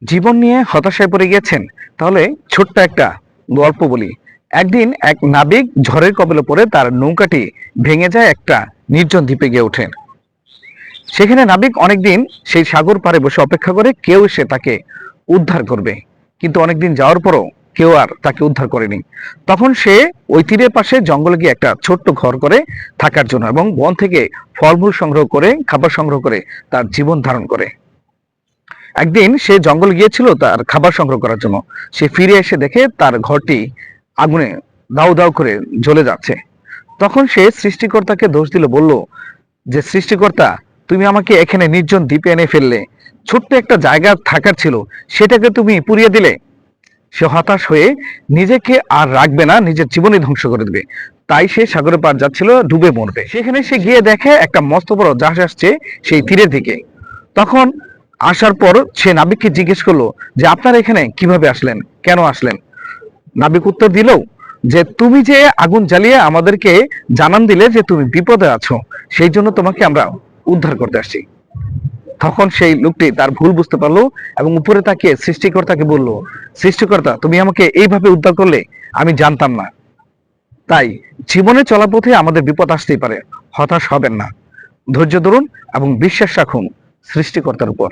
জীবন নিয়ে হতাশায় পড়ে গিয়েছেন? তাহলে ছোট্ট একটা গল্প বলি। একদিন এক নাবিক ঝড়ের কবলে পড়ে তার নৌকাটি ভেঙে যায়, একটা নির্জন দ্বীপে গিয়ে ওঠেন। সেখানে নাবিক অনেকদিন সেই সাগর পাড়ে বসে অপেক্ষা করে কেউ এসে তাকে উদ্ধার করবে, কিন্তু অনেকদিন যাওয়ার পরও কেউ আর তাকে উদ্ধার করেনি। তখন সে ওই তীরের পাশে জঙ্গলে গিয়ে একটা ছোট্ট ঘর করে থাকার জন্য এবং বন থেকে ফলমূল সংগ্রহ করে, খাবার সংগ্রহ করে তার জীবন ধারণ করে। একদিন সে জঙ্গল গিয়েছিল তার খাবার সংগ্রহ করার জন্য। সে ফিরে এসে দেখে তার ঘরটি আগুনে দাউ দাউ করে জ্বলে যাচ্ছে। তখন সে সৃষ্টিকর্তাকে দোষ দিল, বলল যে সৃষ্টিকর্তা, তুমি আমাকে এখানে নির্জন দ্বীপে এনে ফেললে, ছোট্ট একটা জায়গা থাকার ছিল, সেটাকে তুমি পুড়িয়ে দিলে। সে হতাশ হয়ে নিজেকে আর রাখবে না, নিজের জীবনই ধ্বংস করে দেবে। তাই সে সাগরের পার যাচ্ছিল, ডুবে মরবে। সেখানে সে গিয়ে দেখে একটা মস্ত বড় জাহাজ আসছে সেই তীরের দিকে। তখন আসার পর সে নাবিককে জিজ্ঞেস করলো যে আপনারা এখানে কিভাবে আসলেন, কেন আসলেন? নাবিক উত্তর দিল যে তুমি যে আগুন জ্বালিয়ে আমাদেরকে জানান দিলে যে তুমি বিপদে আছো, সেই জন্য তোমাকে আমরা উদ্ধার করতে আসছি। তখন সেই লোকটি তার ভুল বুঝতে পারলো এবং উপরে তাকিয়ে সৃষ্টিকর্তাকে বলল, সৃষ্টিকর্তা, তুমি আমাকে এইভাবে উদ্ধার করলে, আমি জানতাম না। তাই জীবনে চলার পথে আমাদের বিপদ আসতেই পারে, হতাশ হবেন না, ধৈর্য ধরুন এবং বিশ্বাস রাখুন সৃষ্টিকর্তার উপর।